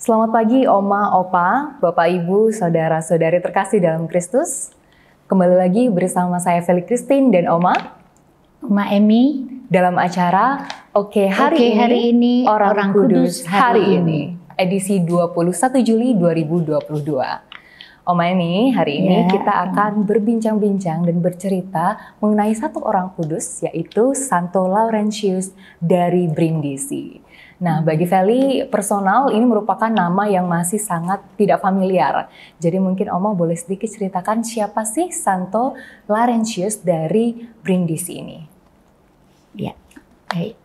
Selamat pagi Oma, Opa, Bapak Ibu, Saudara-saudari terkasih dalam Kristus. Kembali lagi bersama saya Feli Christine dan Oma Emmy dalam acara Oke hari ini Orang Kudus hari ini, edisi 21 Juli 2022. Oma Emmy, hari ini kita akan berbincang-bincang dan bercerita mengenai satu orang kudus, yaitu Santo Laurentius dari Brindisi. Nah, bagi Feli personal ini merupakan nama yang masih sangat tidak familiar. Jadi mungkin Oma boleh sedikit ceritakan siapa sih Santo Laurentius dari Brindisi ini? Ya, baik.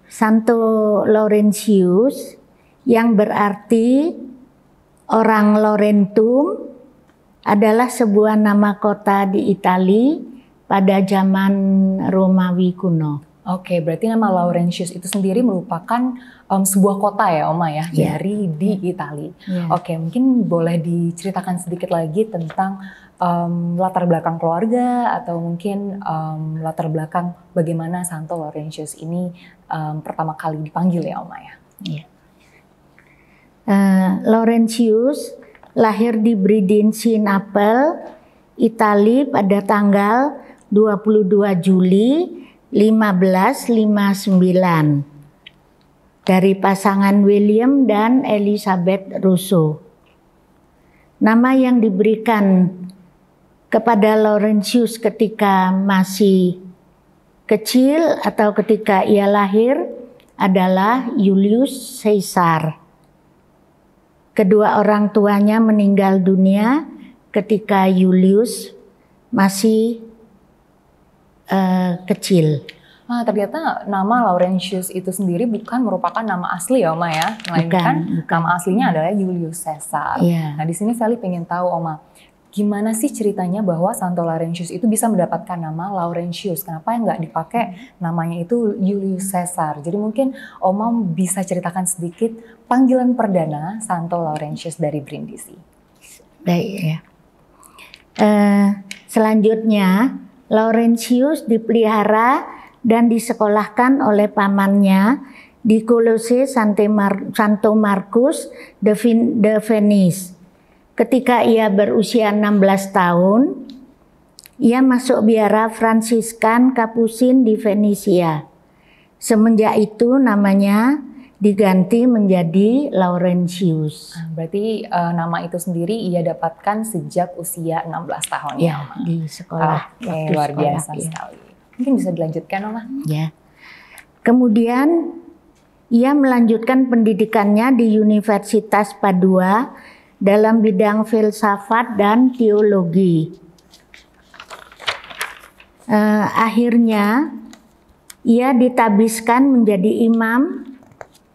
Santo Laurentius yang berarti orang Laurentum adalah sebuah nama kota di Italia pada zaman Romawi kuno. Oke, berarti nama Laurentius itu sendiri merupakan sebuah kota ya Oma ya, dari di Italia. Oke, mungkin boleh diceritakan sedikit lagi tentang latar belakang keluarga atau mungkin latar belakang bagaimana Santo Laurentius ini pertama kali dipanggil ya Oma ya. Laurentius lahir di Brindisi, Naples, Italia pada tanggal 22 Juli 1559 dari pasangan William dan Elizabeth Russo. Nama yang diberikan kepada Laurentius ketika masih kecil atau ketika ia lahir adalah Julius Caesar. Kedua orang tuanya meninggal dunia ketika Julius masih kecil. Ternyata nama Laurentius itu sendiri bukan merupakan nama asli ya Oma ya, melainkan nama aslinya adalah Julius Caesar. Nah di sini Feli pengen tahu Oma, gimana sih ceritanya bahwa Santo Laurentius itu bisa mendapatkan nama Laurentius? Kenapa nggak dipakai namanya itu Julius Caesar? Jadi mungkin Oma bisa ceritakan sedikit panggilan perdana Santo Laurentius dari Brindisi. Baik ya. Selanjutnya Laurentius dipelihara dan disekolahkan oleh pamannya di Kolose Santo Markus de Venice. Ketika ia berusia 16 tahun, ia masuk biara Fransiskan Kapusin di Venesia. Semenjak itu namanya diganti menjadi Laurentius. Berarti nama itu sendiri ia dapatkan sejak usia 16 tahun ya Oma? Di sekolah. Luar biasa sekali. Mungkin bisa dilanjutkan Oma? Ya. Kemudian ia melanjutkan pendidikannya di Universitas Padua dalam bidang filsafat dan teologi. Akhirnya ia ditabiskan menjadi imam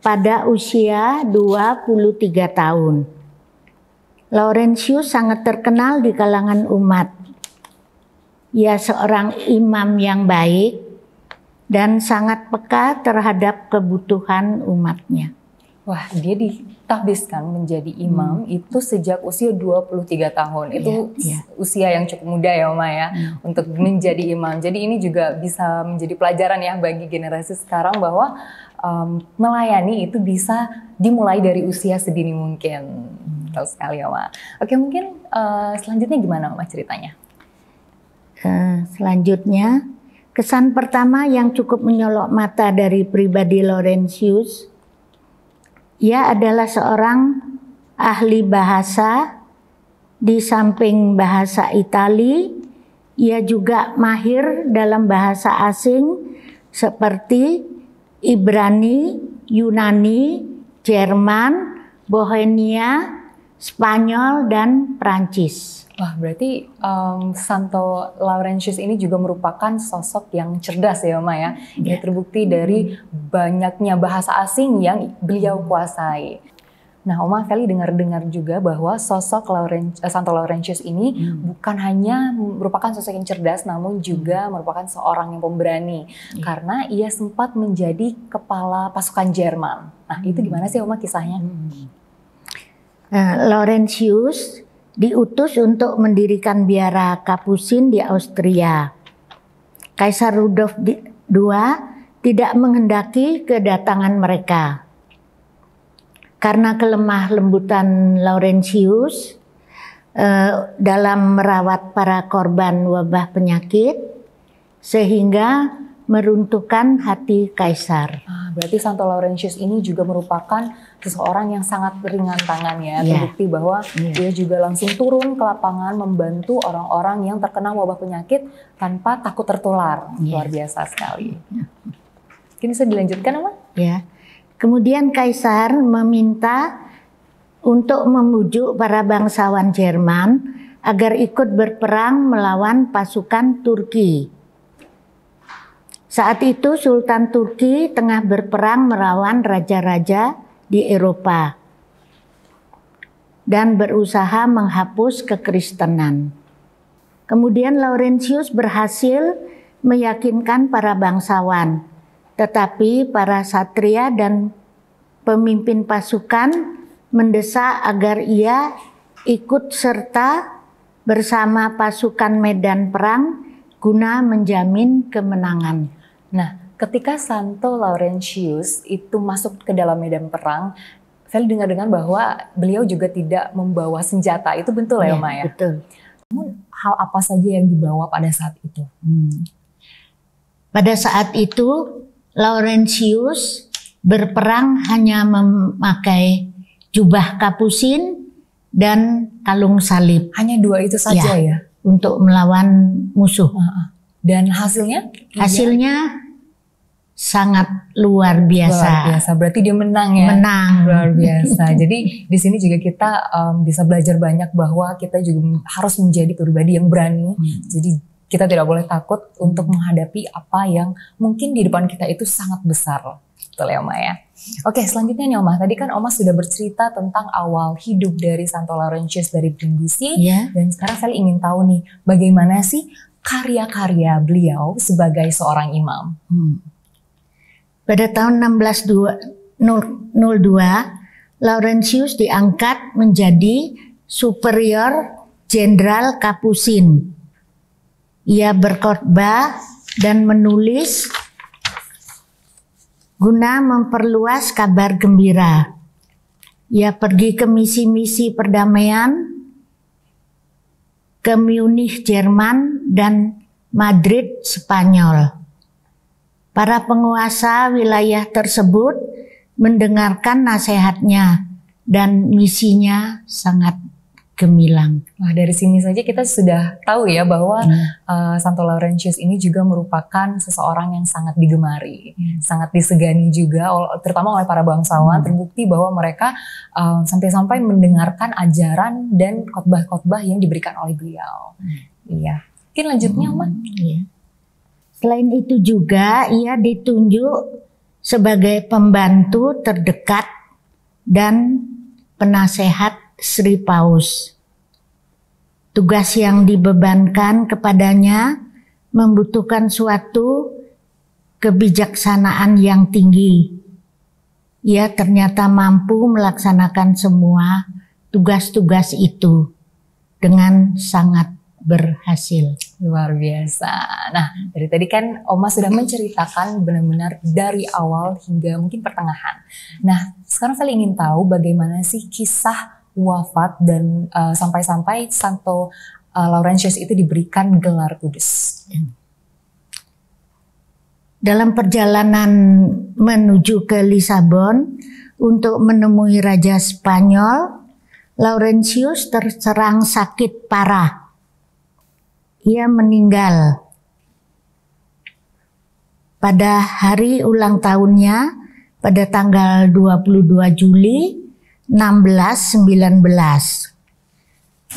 pada usia 23 tahun. Laurentius sangat terkenal di kalangan umat. Ia seorang imam yang baik dan sangat peka terhadap kebutuhan umatnya. Wah, dia ditabiskan menjadi imam itu sejak usia 23 tahun. Itu usia yang cukup muda ya Oma ya, untuk menjadi imam. Jadi ini juga bisa menjadi pelajaran ya bagi generasi sekarang bahwa melayani itu bisa dimulai dari usia sedini mungkin. Tahu sekali ya Oma. Oke, mungkin selanjutnya gimana Oma ceritanya? Selanjutnya, kesan pertama yang cukup menyolok mata dari pribadi Laurentius, ia adalah seorang ahli bahasa. Di samping bahasa Itali, ia juga mahir dalam bahasa asing seperti Ibrani, Yunani, Jerman, Bohemia, Spanyol, dan Prancis. Wah, berarti Santo Laurentius ini juga merupakan sosok yang cerdas ya Oma ya. Ini terbukti dari banyaknya bahasa asing yang beliau kuasai. Nah Oma, Feli dengar-dengar juga bahwa sosok Santo Laurentius ini bukan hanya merupakan sosok yang cerdas, namun juga merupakan seorang yang pemberani. Karena ia sempat menjadi kepala pasukan Jerman. Nah itu gimana sih Oma kisahnya? Laurentius diutus untuk mendirikan biara Kapusin di Austria. Kaisar Rudolf II tidak menghendaki kedatangan mereka. karena kelemah lembutan Laurentius dalam merawat para korban wabah penyakit, sehingga meruntuhkan hati kaisar. Berarti Santo Laurentius ini juga merupakan seseorang yang sangat ringan tangan ya. Terbukti bahwa dia juga langsung turun ke lapangan membantu orang-orang yang terkena wabah penyakit tanpa takut tertular. Luar biasa sekali. Ini bisa dilanjutkan, Oma? Ya. Kemudian kaisar meminta untuk memujuk para bangsawan Jerman agar ikut berperang melawan pasukan Turki. Saat itu Sultan Turki tengah berperang melawan raja-raja di Eropa dan berusaha menghapus kekristenan. Kemudian Laurentius berhasil meyakinkan para bangsawan, tetapi para satria dan pemimpin pasukan mendesak agar ia ikut serta bersama pasukan medan perang guna menjamin kemenangan. Nah, ketika Santo Laurentius itu masuk ke dalam medan perang, saya dengar-dengar bahwa beliau juga tidak membawa senjata. Itu betul ya, Oma ya? Betul. Namun hal apa saja yang dibawa pada saat itu? Pada saat itu Laurentius berperang hanya memakai jubah kapusin dan kalung salib. Hanya dua itu saja ya? Untuk melawan musuh. Dan hasilnya? Hasilnya sangat luar biasa. Luar biasa. Berarti dia menang ya? Menang. Luar biasa. Jadi di sini juga kita bisa belajar banyak bahwa kita juga harus menjadi pribadi yang berani. Jadi kita tidak boleh takut untuk menghadapi apa yang mungkin di depan kita itu sangat besar. Betul ya, Oma ya? Oke, selanjutnya nih Oma, tadi kan Oma sudah bercerita tentang awal hidup dari Santo Laurentius dari Brindisi, dan sekarang saya ingin tahu nih, bagaimana sih karya-karya beliau sebagai seorang imam? Pada tahun 1602, Laurentius diangkat menjadi superior jenderal Kapusin. Ia berkhotbah dan menulis guna memperluas kabar gembira. Ia pergi ke misi-misi perdamaian, ke Munich, Jerman, dan Madrid, Spanyol. Para penguasa wilayah tersebut mendengarkan nasihatnya dan misinya sangat gemilang. Wah, dari sini saja kita sudah tahu ya bahwa Santo Laurentius ini juga merupakan seseorang yang sangat digemari, sangat disegani juga, terutama oleh para bangsawan. Terbukti bahwa mereka sampai-sampai mendengarkan ajaran dan khotbah-khotbah yang diberikan oleh beliau. Iya. Mungkin lanjutnya, Oma. Selain itu juga ia ditunjuk sebagai pembantu terdekat dan penasehat Sri Paus. Tugas yang dibebankan kepadanya membutuhkan suatu kebijaksanaan yang tinggi. Ia ternyata mampu melaksanakan semua tugas-tugas itu dengan sangat berhasil. Luar biasa. Nah, dari tadi kan Oma sudah menceritakan benar-benar dari awal hingga mungkin pertengahan. Nah, sekarang saya ingin tahu bagaimana sih kisah wafat dan sampai-sampai Santo Laurentius itu diberikan gelar kudus. Dalam perjalanan menuju ke Lisabon untuk menemui Raja Spanyol, Laurentius terserang sakit parah. Ia meninggal pada hari ulang tahunnya pada tanggal 22 Juli 1619.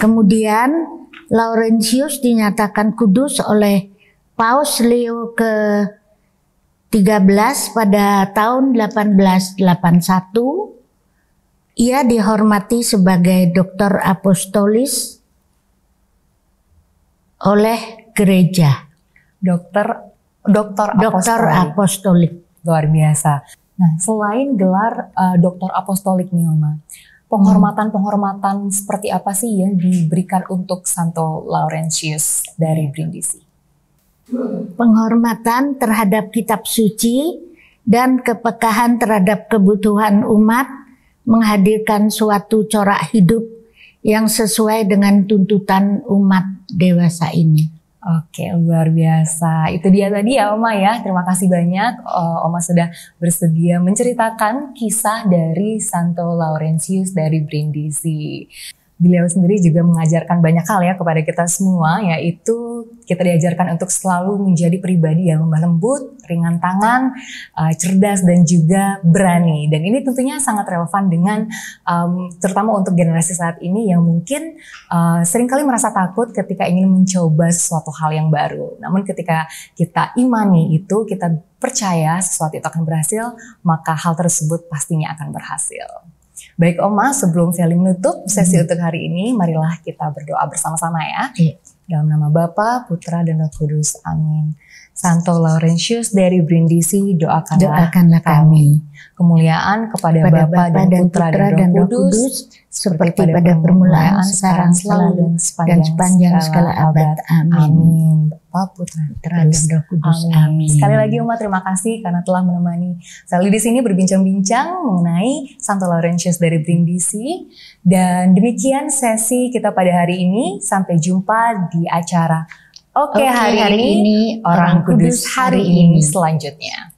Kemudian Laurentius dinyatakan kudus oleh Paus Leo ke-13 pada tahun 1881. Ia dihormati sebagai doktor apostolis oleh gereja. Doktor apostolik. Luar biasa. Nah, selain gelar doktor apostolik nih, Oma, penghormatan-penghormatan seperti apa sih yang diberikan untuk Santo Laurentius dari Brindisi? Penghormatan terhadap kitab suci dan kepekaan terhadap kebutuhan umat menghadirkan suatu corak hidup yang sesuai dengan tuntutan umat dewasa ini. Oke, luar biasa. Itu dia tadi ya Oma ya. Terima kasih banyak Oma sudah bersedia menceritakan kisah dari Santo Laurentius dari Brindisi. Beliau sendiri juga mengajarkan banyak hal ya kepada kita semua, yaitu kita diajarkan untuk selalu menjadi pribadi yang lemah lembut, ringan tangan, cerdas dan juga berani. Dan ini tentunya sangat relevan dengan terutama untuk generasi saat ini yang mungkin seringkali merasa takut ketika ingin mencoba sesuatu hal yang baru. Namun ketika kita imani itu, kita percaya sesuatu itu akan berhasil, maka hal tersebut pastinya akan berhasil. Baik Oma, sebelum Feli menutup sesi untuk hari ini, marilah kita berdoa bersama-sama ya. Dalam nama Bapa, Putra, dan Roh Kudus. Amin. Santo Laurentius dari Brindisi, doakanlah kami. Kemuliaan kepada Bapa dan Putra dan Roh Kudus, seperti pada permulaan, sekarang, selalu, dan sepanjang segala abad. Amin. Bapa, Putra, dan Roh Kudus. Amin. Sekali lagi Oma, terima kasih karena telah menemani Sally di sini berbincang-bincang mengenai Santo Laurentius dari Brindisi. Dan demikian sesi kita pada hari ini. Sampai jumpa di acara Oke, hari ini Orang Kudus hari ini selanjutnya.